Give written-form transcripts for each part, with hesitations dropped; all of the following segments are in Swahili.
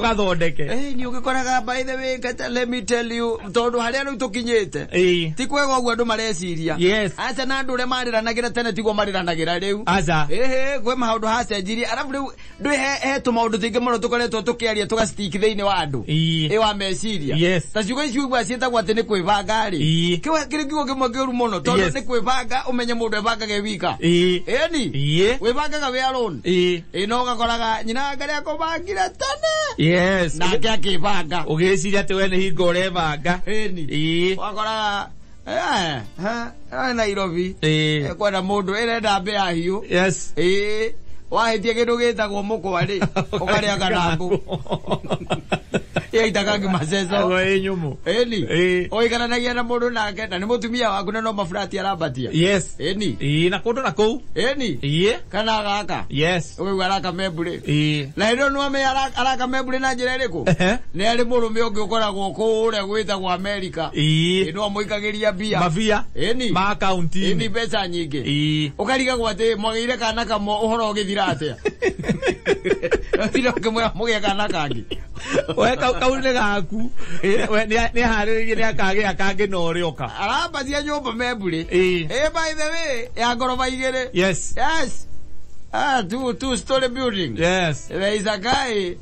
tugathondeke ni ukikoraga by the way kata let me tell you tondu haria ru tukinyite ti kwega ogwo andu mareciria acha na andu re mariranagira tene tigwo mariranagira riu acha gwe maundu hacenjirie arabu riu ndwi he tumaundu tingi muno tukoretwo tukiaria tugastick thiini wa andu wa meciria ta ciugo icio igwa cietagwo ati ni kwibanga ri kiri kiugo kimwe kiuru muno tondu ni kwibanga umenye mundu ebangage wika ni wibangaga we alone no gakoraga nyina ngari akobangira tene nake akibanga ugiciria ati we ni hingo urebanga wakoraga Nairobi kwenda mundu irenda mbea hiu wahitie kindu gitagwo mukwari ukaria kanangu itakangi maceco we nyumu oikaranagia na mundu nake na ni mutumia waku no mafurati arabatia na kundu na kou kana gaka we araka mebure na ndo no me araka mebure na njira iriku ni ari murume ungi ukoragwo kure gwitagwo America no muikagiria bia mafia ma account ni pesa nyingi ukariga gwate mwagire kana kamo uhoro ugithira atia tira kemwe mugia kana kangi we kaune gaku we ni hariririe ni akage akange no rioka arabatia nyumba mebure by the way ya gorofa igere two story building there is a guy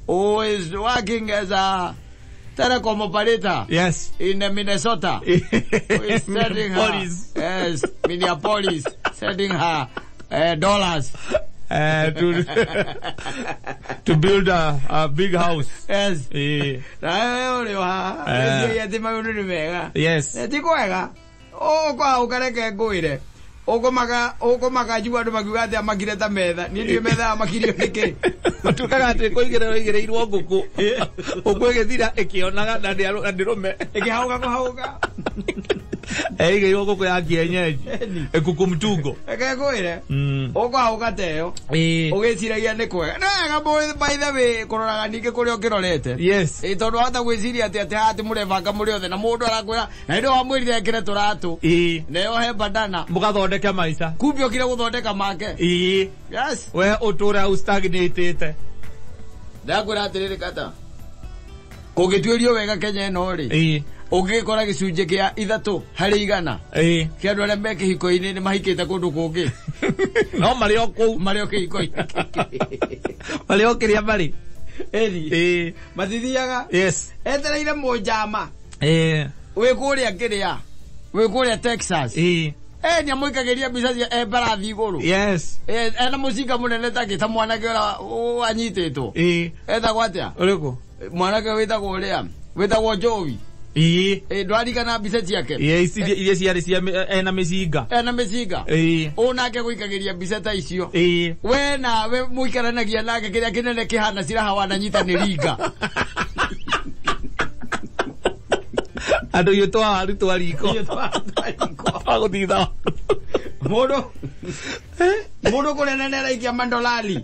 who is working as a telecom operator in Minnesota who is sending her Minneapolis sending her dollars to build a big house. Tikwega kwa ukareke ngwire ukomaga jua andu makiuga ati amakireta metha ni ndio metha amakirio niki tukaga ati kuigireirwo nguku ukwegethira ikionaga na ndirume ikihauga igirwo nguku ya kienyeji ikuku mtungo ekegwire ukahauga teo ugiciragia ni kwega nega by the way kuroraga ningi kuria ukirorete tondu hata gwiciria ati murevanga muri othe na mundu arakwira na ndio wamwirire ekire turatu neyo he bandana mugathondeka maica kumbe ukire guthondeka make we utura ustagnatete ndakwira atiriri kata kugituirio wega Kenya ino ri ugikora gicunje kia 3 harĩ 100 kia andu aria me kihiko-ini ni mahikite kundu kungi no mario kou mario kihiko-ini mario kiria mari mathithiaga etereire munjama wi kuria kiria wi kuria Texas ni amuikagiria mbica cia mbarathi iguru ena mucinga munene takita mwanake ura anyititwo etagwo atia uriku mwanake witagwo uria witagwo Jovi ndwarikana mbica ciake iria ciarĩ cia ena mĩcinga unake guikagiria mbica ta icio we nawe muikaranagia nake kiria kinene kihana ciraha wananyitanĩringa andu yutwa arutwa riko aguthitha mundu kunene raikia mandolari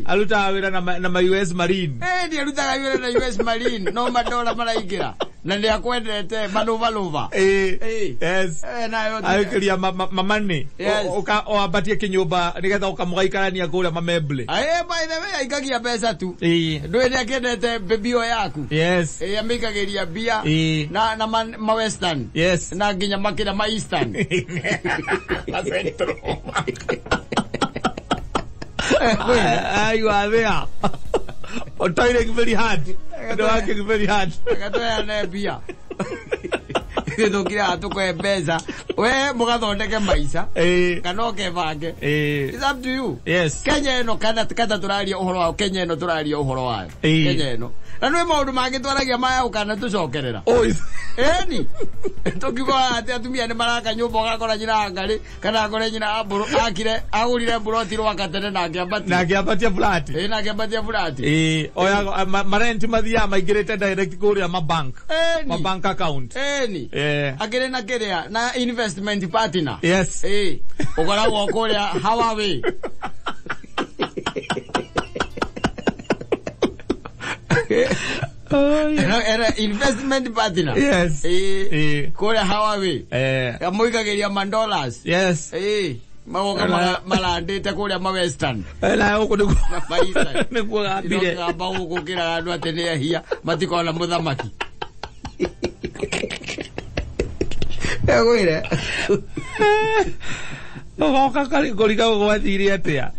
arutaga wira na US Marine ni arutaga wira na US Marine no madola maraingira na ndia kwendete maluva aikiria mamani oambatie kinyumba nigetha ukamugaikania kuria mameble by the way aikagia pesa tu ndwe ni akendete bebio yaku amikagiria bia na ma western na nginya makira ma eastern you are there trying very hard working very hard katoya na bia tukira tukwe pesa we mugathondeke maica kana ukebange it's up to you Kenya ino kana turaria uhoro wa Kenya ino turaria uhoro wa Kenya ino na nwe maundu mangi twaragia maya ukana tucokerera ni tukiuga ati atumia ni maraka nyumba ugakora nyina ngari kana akore nyina aburu akire agurire buroti rwakatene na akiambatia flat na akiambatia flat oya marenti mathia maingirite direct kuria mabank account akire na kiria na investment partner ukoragwo kuria Hawaii era investment partner kore Hawaii amuikagiria $. Magoka malandete kuria ma western. Na uko ndiko. Na faisa. Nikuo gambire. Ngamba uko kira andu atene hia matikona muthamaki. Egwire. Ogoka kali kolika gwathire atia.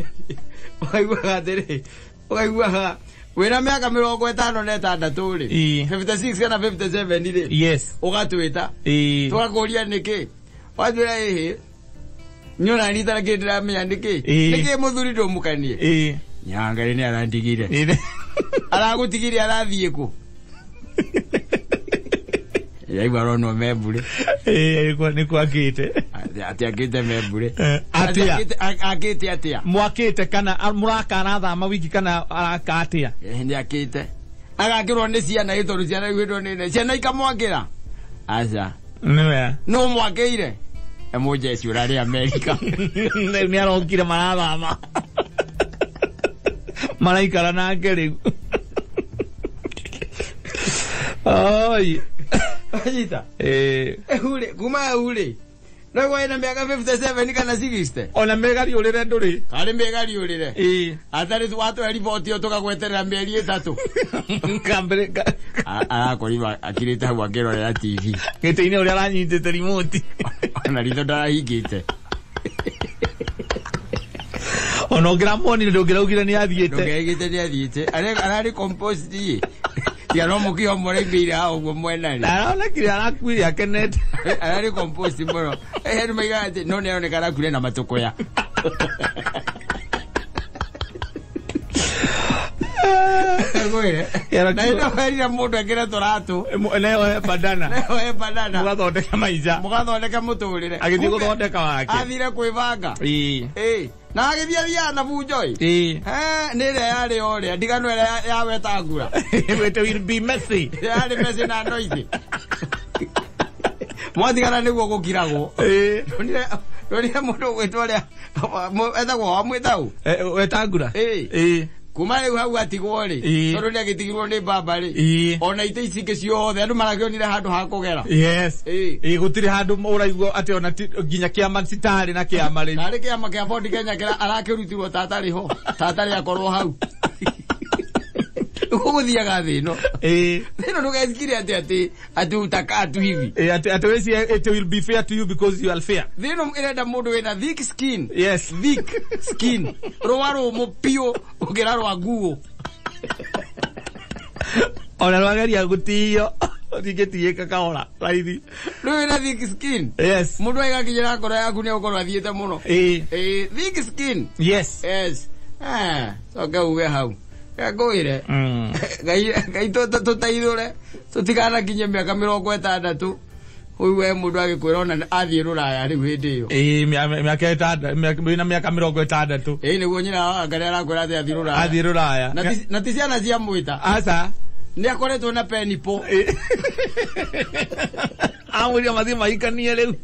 Waigua atere. Waigua wena miaka 56 ri 56 kana 57 ri yes ugatwita tugakuria niki watwira ehe nyona ni tara kindira menya niki niki muthuri ndumukanie nyanga ni arandigire aragutigire arathie ku yaigwa rono mebure ni kwakite ati akite mebure ati atia mwakite kana murakana thama wiki kana araka atia ndi akite agakirwo ni ciana itoru ciana igwitwo ni ciana ikamwakira aca no mwakeire emoje ciurari America ni arokire marathama maraikara nake riu ai Ajita. Ule kuma ule. Na kwa ina miaka 57 kana 60. Ona megari ulire nduri. Kale megari ulire. Atari watu alivoti otoka kweterera mieri 3. Kambereka. Koriba akirita hwa kero ya TV. Gete-ini uri aranyitete remote. Ona rito ndarahingite. Ona ogramoni ndogeraugire ni athiete. Ndogeraugire ni athiete. Arari compost yi. Ya no mukio moreibira hao gwo mwena ri. Araona kire arakwiri akenete. Arari compost mboro. Heru megate no ne onekana kure na matokoya. Goire. Na ino harira mundu akira toratu. Leo badana. Leo badana. Mugathondeka maiza. Mugathondeka muturire. Agithii guthondeka wake. Athire kwibanga. Na agithia na bujoi. Nire yari ore ndigano ya wetangura. It will be messy. Yari messy na noisy. Mwathigana niguo gukiragwo. Nonire mundu gwitwaria etagwo wamwitau. Wetangura. Kuma riu hau atigwo ri tondu ni agitigirwo ni baba ri ona ite icinge ciothe andu maragionire handu ha kugera yes gutiri handu uraigwo ati ona nginya kiama citari na kiama ri ari kiama kia Ford Kenya kira arakirutirwo tatari ho tatari akorwo hau ukuguthiaga thino thino ndugecikirie ati utaka tu hivi ati wesi it will be fair to you because you are fair thino irenda mundu wina thick skin yes thick skin rwaro mupio ugira rwa nguo ona rwageria gutio thigetie kakahora raithi wina thick skin yes mundu aigakinyira ngoro yaku ni ukorwo athiete muno thick skin yes so uge hau Gagoire. Gai tutaithore. Tutikana kinye miaka 60. Huyu we mundu agikwira ona athie ruraya riu hindi iyo. Miaka 6 na miaka 60. Niguo nyina ngare arakwira ati athie ruraya. Athie ruraya. Na ti ciana cia mwita. Aca. Ni akoretwo na penipo. Amuri amathi maikanie riu.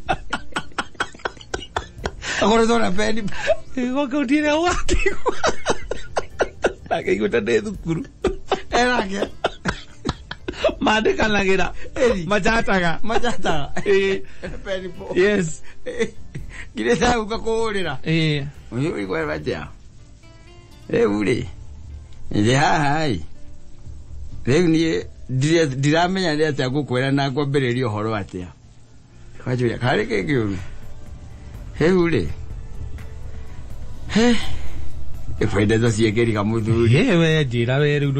Akoretwo na penipo. Gokutire wati. Lagi iguta de thukuru erake mandikanagira majataga penipo yes gireta ukakurira uyu igwa batia uri ndi hai ni ndiramenya ndi ati agukwera na ngwambiriria uhoro atia kwajuria kare kengiuru uri Faida za ciegeri ka muthuri we njira we riu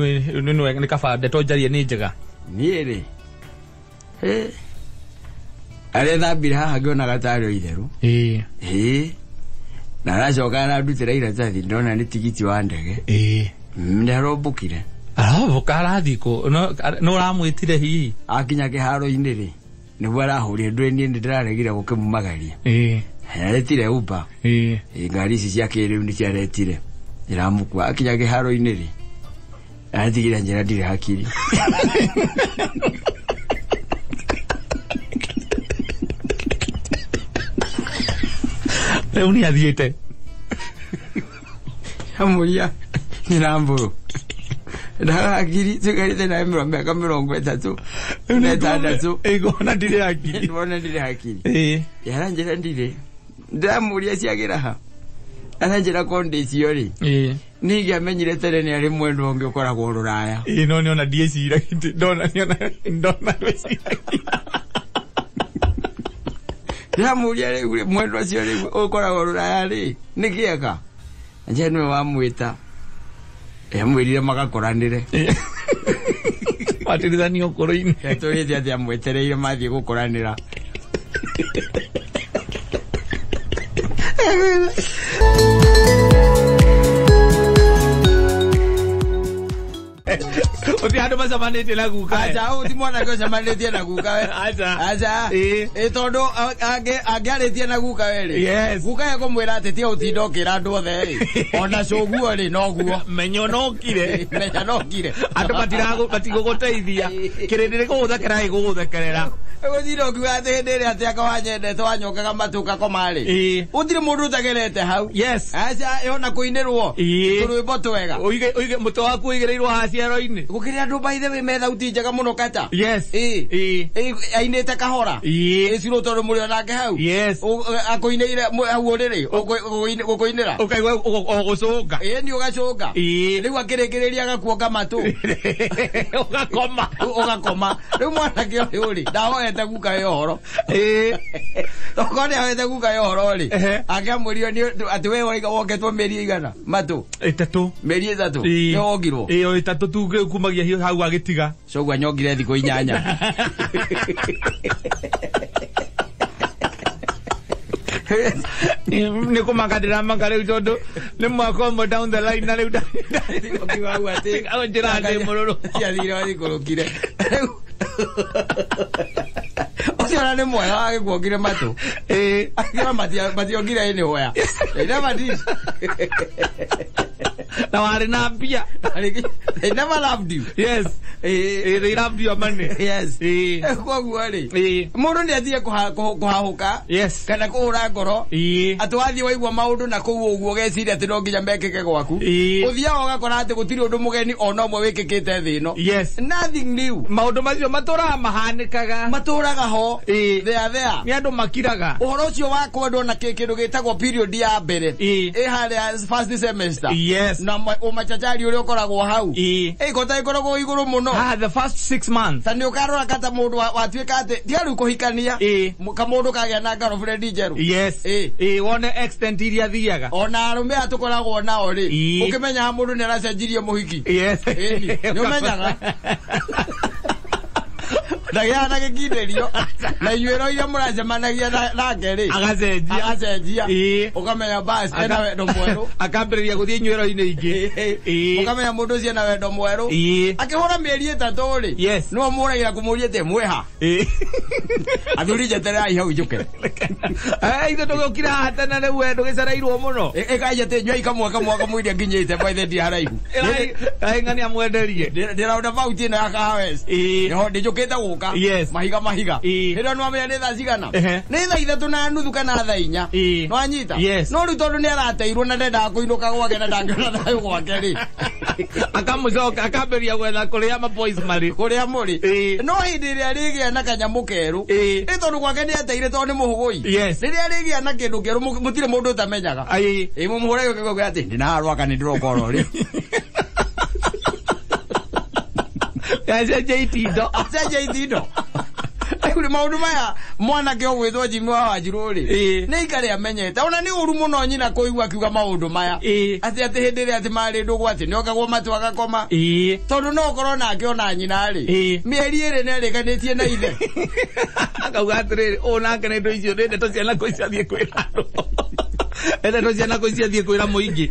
ni kabande tonjarie ni njega ni ri are thambire haha ngiona gatari itheru na aracoka arandutira iratathi ndona ni tigiti wa ndege ni arobukire arabuka arathiko no uramwitire hihi akinya kiharo-ini ri niguo arahurire ndwini ndiraregire gukimumagaria aretire uba ngari ici cia kiriu ni ciaretire iramukua akinya kiharo-ini ri aratigire njira ndire hakiri Reuni athiete amuria niramburu ndagakiri tugarite na miaka 30 na 6 igona ndire hakiri ibona ndire hakiri yaranjira ndire ndamuria ciagira ha ananjira kondisi yori nigi amenyire tere ni ari mwendo onge ukoragwo ruraya no ni ona diecira ndona wecira ndamuria ri mwendo cio ri ukoragwo ruraya ri nikieka anje nwe wamwita mwirire magakoranire watirithani okoro-ini tũrĩte atĩ amwetereire mathiĩ gũkũranĩra Uti andu macamanĩtie na guka aja uti mwana ke macamanĩtie na guka aja tondu angĩarĩtie na guka weri guka egũmwĩra atĩ ti ũtinda ũkĩra andũ othe ona coguo rĩ noguo menya nokire andũ matigũgũteithia kĩrĩndĩ gĩgũgũthekera gĩgũgũthekerera egũthira ũkiuga atĩ hĩndĩ ĩrĩa atĩ akawanyendete wanyokaga matũka komarĩ ũtirĩ mũndũ ũtagerete hau aca ona kũinĩrwo tũrwĩmbo twega ũige mũtwe waku ũigĩrĩirwo haciaro-inĩ gũkĩrĩ andũ by the way me thauti njega mũno kata ainĩte kahora ĩcirwo tondũ mũrĩ onake hau akũinĩire hau ũrĩrĩ gũkũinĩra ũkaigua ũgũcũnga ĩni ũgacũnga rĩu akĩrĩkĩrĩria agakuonga matũ ũgakoma rĩu mwanake ũyũ rĩ ndahoete guka ĩ ũhoro tokorwo nĩahoete guka ĩ ũhoro rĩ angĩamũrio atĩ we woketwo mĩeri igana matũ ĩtatũ mĩeri ĩtatũ nĩ wongirwo ĩtatũ tu kumagia hau agĩtiga coguo anyongire thikũ 8 nĩ kũmakandĩra maka rĩu tondũ nĩ mwaka ũmwe down the line na rĩu njĩra ndĩ mũrũrũ ciathire wathikũrũkire ũcio ona nĩ mwega wagĩkuongire matũ akĩra mationgire nĩ hoya na warĩ na mbia they never loved you they loved your money koguo rĩ mũndũ nĩathiĩ kũhahũka kana kũhũra ngoro atĩ wathiĩ waigua maũndũ na kũu ũguo geciria atĩ no nginya mekĩke gwaku ũthiaga ũgakora atĩ gũtirĩ ũndũ mũgeni ona ũmwe wĩkĩkĩte thĩ ĩno nothing new maũndũ macio matũraga mahanĩkaga matũraga ho there nĩ andũ makiraga ũhoro ũcio wa kwendwo na kĩndũ gĩtagwo period ya mbere harĩa first semester na ũmachachari ũrĩa ũkoragwo hau ĩkota ĩkoragwo igũrũ mũno the first 6 months ta nĩ ũkarora kata mũndũ watuĩka atĩ ti arĩ kũhikania kamũndũ kagĩa na girlfriend njerũ wone extent iria thiaga ona arũme aya tũkoragwo nao rĩ ũkĩmenyaga mũndũ nĩ aracenjirie mũhiki nĩ ũmenyaga ndagĩa na gĩkindĩrio na inyuĩro iria mũracemanagia nake rĩ agacenjia ũkamenya basi ena wendo mwerũ akambĩrĩria gũthiĩ inyuĩro-inĩ ingĩ ũkamenya mũndũ ũcio ena wendo mwerũ akĩhũra mĩeri ĩtatũ rĩ nĩwe mũragira kũmũria atĩ mwĩha athuri njetererai hau njũke ithe ndũgĩũkire haha tene rĩu we ndũgĩcereirwo mũno ĩkaija atĩ nyua kamwe kamũiria nginyĩte baithe ndi haraihu ng'ani amwenderie ndĩraunda bauti ĩno ya kahawes nĩho ndĩnjũkĩte gũka mahiga hĩndĩ nĩ wamenya nĩ thaa cigana nĩ thaa 3:30 kana thaa 4 nĩ wanyita no rĩu tondũ nĩ arateirwo na ndendaga kũinũka gwake na ndangĩona thayũ gwake rĩ akamũcoka akambĩria gwetha kũrĩa maboys marĩ kũrĩa mũrĩ no hĩndĩ ĩrĩa rĩgĩa na kanyamũ kerũ nĩ tondũ gwake nĩ ateire tondũ nĩ mũhũgũi rĩrĩa rĩgĩa na kĩndũ kerũ mũtirĩ mũndũ ũtamenyaga mũmũhũre gĩkĩgĩa atĩ ndinarwaka nĩ ndĩrokoro rĩ acenjia itindo rĩu maũndũ maya mwanake ũgwĩtwo Jimmy wa Wanjirũ rĩ nĩ ikare amenyete ona nĩ ũru mũno nyina kũigua akiuga maũndũ maya atĩ hĩndĩ ĩrĩa atĩ marĩ ndũgũ atĩ nĩokagwo matũ agakoma tondũ no ũkorwo nake ona nyina rĩ mĩeri ĩrĩ nĩerĩkanĩtie na ithe akauga atĩrĩrĩ ũũ nake nĩ indo icio nĩ ndeto ciana kũ iciathiĩ kwĩra andũ ndeto ciana kũ iciathiĩ kwĩra mũingĩ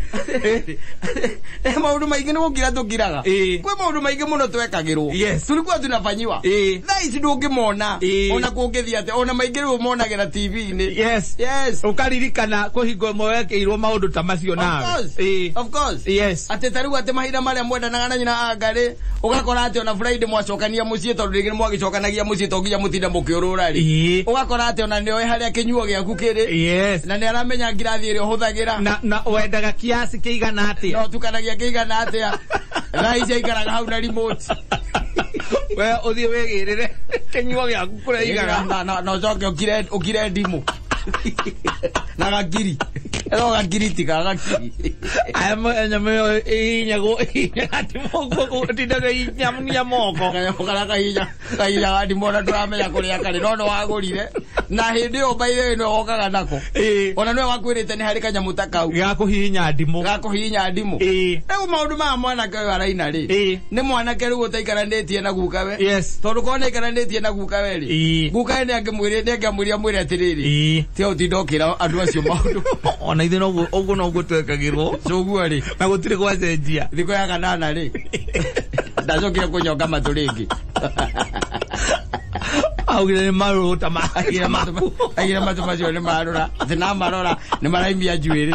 maũndũ maingĩ nĩ gũkira tũkiraga kwĩ maũndũ maingĩ mũno twekagĩrwo tulikuwa tunafanyiwa thaa ici ndũngĩmona ona kũngĩthiĩ atĩ ona maingĩ rĩu monagĩra TV-inĩ ũkaririkana kũhingo ĩmwe wekĩirwo maũndũ ta macio nawe of course atĩ ta rĩu atĩ mahinda marĩa mwendanaga na nyina angarĩ ũgakora atĩ ona Friday mwacokania mũciĩ tondũ rĩngĩ nĩ mwagĩcokanagia mũciĩ to nginya mũtinda mũkĩũrũra rĩ ũgakora atĩ ona nĩoĩ harĩa kĩnyuo gĩaku kĩrĩ na nĩ aramenya ngirathi ĩrĩa ũhũthagĩra na wendaga kiasi kĩigana atĩa no tukanagia kĩigana atĩa thaa ici aikaraga hau na remote we ũthiĩ wĩgĩrĩre kĩnyuo gĩaku kũrĩa igana na ũcoke ũkire ndimũ Na gakiri. Ero gakiri tika gakiri. Aya nyame inyago ati moko tindaga inyamnya moko. Kana kahinya ati mona turamenya kuria kare no wagurire. Na hindi o baire no okaga nako. Ona no wakwirite ni hari kanyamu takau. Gakuhinya ndimo. Gakuhinya ndimo. Ego maundu ma mwana ke araina ri. Ni mwana ke rugo taikarandetie na gukawe. Yes. Tondu kona ikarandetie na gukawe ri. Gukawe ni angemwiria mwiri atiriri. Ti utindokira andu acio maundu. Ona ithe no ogo no gutwekagirwo. Coguo ri. Na gutire gwacenjia. Thiko ya kanana ri. Ndacokire kunyonga matu ringi. Augire ni maruru tama. Agira matu macio ni marura. Thina marora ni maraimia njuiri.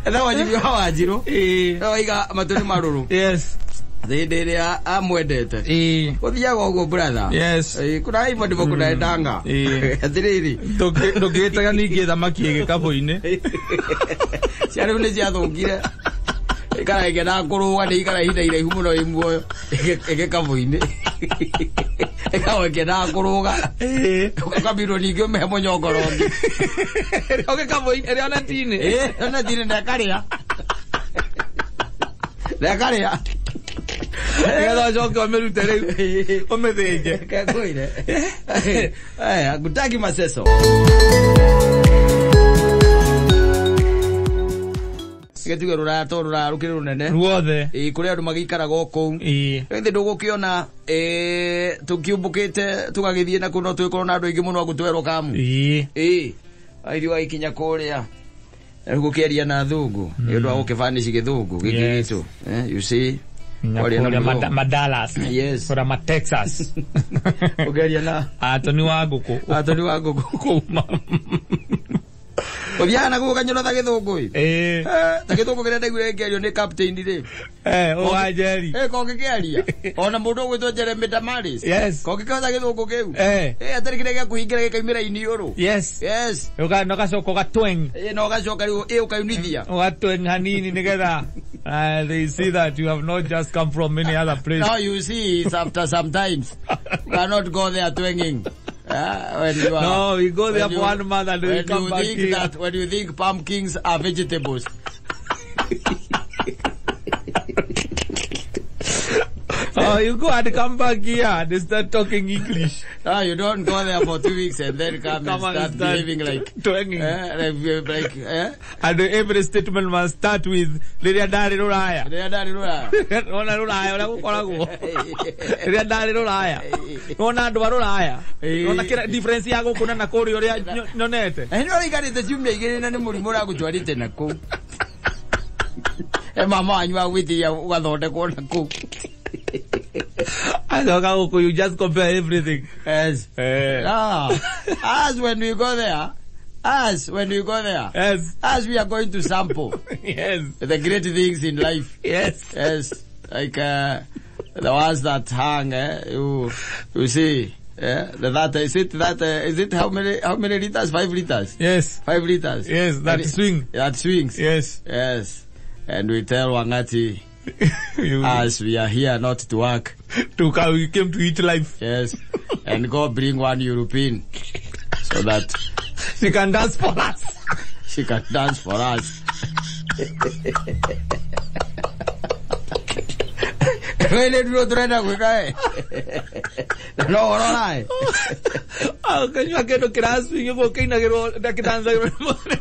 Eda wajibu hawajiro. Oiga matuni maruru. Yes. Thindi ria amwendete. Uthiaga uguo brother. Yes. Kuna ibo ndibo kuna endanga. Atiriri. Ndugitaga ningi thamaki igikabu-ini. Ciari ni cia thungire. Ikara igena kuruga ni ikara hinda iraihu muno imuoyo. Igikabu-ini. Ikawe kena kuruga. Ukabiro ningi umehe munyongorogi. Igikabu-ini eri ona tini. Ona tini ndakaria. Ndakaria. Ega joke wamerute leo. Ometheje. Kakoire. Agutaki maseso. Getuga rura rukire runene. Ruothe. Kuria andu magikara goko. Indi ndugukiona tukiumbukite tugagithie na kuno twikoro na andu aingi muno agutwerwo kamu. Airi wa ikinya kuria. Rugukeria na thungu. Ndu agukifanishi githungu gikitu. You see. Madalas. Yes. Kora ma Texas. Ugeria na Atoni wa guku. Obiana go kanyora ta githungu. Ta githungu kire ndegure ngerio ni captain ri. O ajeri. Ko ngekeria. Ona mundu gwitwo Jeremy Damaris. Yes. Ko ngekeza githungu kiu. Atari kire gya kuhingira gikaimira inioro. Yes. Yes. Uga no gacoko gatweng. No gacoka riu ukaunithia. Gatweng hanini nigetha. They see that you have not just come from any other place. Now you see it's after sometimes. You cannot go there twanging. When you are, no, we go there for 1 month and we come back here. When you think pumpkins are vegetables. Oh, you go and come back here and start talking English. No, you don't go there for 2 weeks and then come and start behaving like twanging. And every statement must start with Liriadari Ruraya. Liriadari Ruraya. Ona Ruraya, ona kukorago. Liriadari Ruraya. Ona ndwa Ruraya. Ona kira difference yago kuna na kori oria nyonete. Eno rigarite ciumia igiri na ni murimu ra gutwarite nako. Mama anywa withia ugathondekwo nako. You just compare everything. Yes. As when we go there. Yes. As we are going to sample. Yes. The great things in life. Yes. Yes. Like the ones that hang, you see. Is it how many liters? 5 liters. Yes. 5 liters. Yes, that swing. That swings. Yes. Yes. And we tell Wangati, as we are here not to work. We came to eat life. Yes. And go bring one European so that she can dance for us. She can dance for us. Wele duro trena kukae. No rai. Kanywa kendo kiraswi yuko kinagero ndakidanza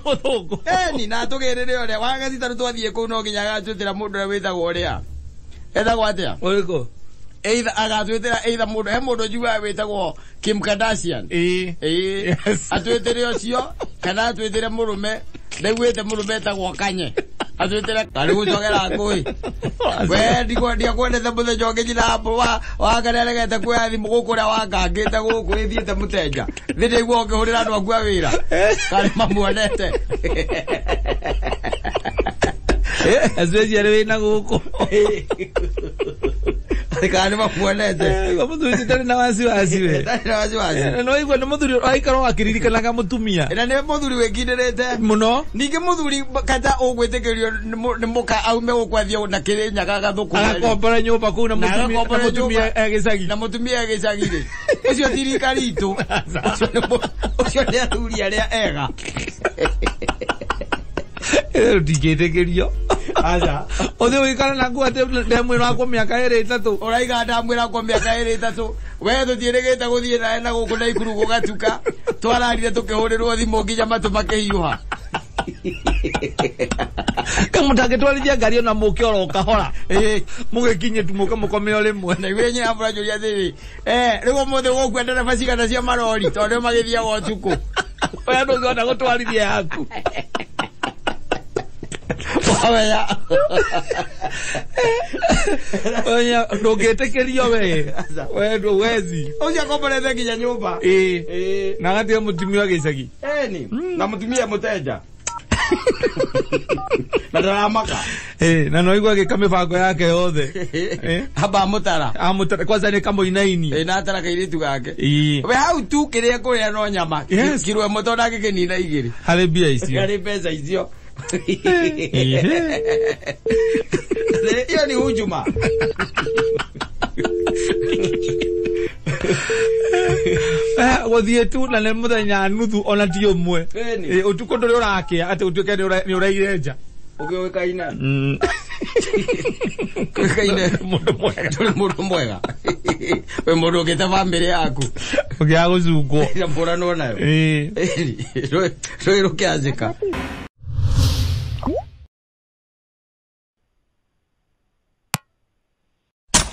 motoko. Ni na tugerere ore wanga sitaru twathie ku no kinyaga twitira mundu witagwo uria. Etagwo atia? Uriko. Either agatwitira either mundu he mundu njua witagwo Kim Kardashian. Yes. Atwitire ucio kana twitire murume ndegwite murume etagwo Kanye. Atwitire kari gucogera ngui. We ndia kwendete muthenya ungi nyina wa kareregete kuya thimu gukuria wakangite guku ithiite mutenja thinde igwo ngihurira andu akua wira kari mamuonete especially wina guku Kana mamuonete. Kwa muthuri tari na wasiwasi we. Tari na wasiwasi. No igwa no muthuri aikaro akiririkana nga mutumia. Ina ne muthuri wekinderete. Muno. Ninge muthuri kata ogwetekerio ni muka aume gukwathia na Kenya gagathuku. Agakombora nyumba ku na mutumia agicagi. Na mutumia agicagi ri. Ucio thirikari itu. Ucio ni athuri aria ega. Ndigetekerio. Aja. Othe wikara na ngwate ndemwira akwa miaka 3. Uraiga ndamwira akwa miaka 3. We thuthiregete guthie na guku na ikuru gugatuka. Twararire tukihurirwo thimu nginya matu makihiuha. Kamutage twarithia ngari ona muke oro kahora. Mugekinye tumuka mukomeo rimwe. Na iwe nyina murajuria thiri. Rigo muthe gokwenda na bacigana cia marori tondu magithia gotuku. Oya ndungona gutwarithia yaku. Oya. Oya ndugetekerio we. We ndo wezi. Ucia komborete nginya nyumba. Na gatia mutumia gicagi. Ni. Na mutumia muteja. Na ndaramaka. Na no igwa gika mibango yake yothe. Haba mutara. Amutara kwanza ni kamuinaini. Na atara kairitu gake. We hau tu kiria kuria no nyama. Kirwe mutonda gikinina igiri. Hari bia icio. Hari pesa icio. Hiyo ni hujuma. Wathie tu na ne muthenya nuthu ona ti umwe. Utuko nduri urakia ati utuke ni uraireja. Ugiwekaina. Kwekaina mundu mwega. Tuli mundu mwega. We mundu gitaba mbere yaku. Ugia gucungo. Mbura no nayo. Roi rukiazika.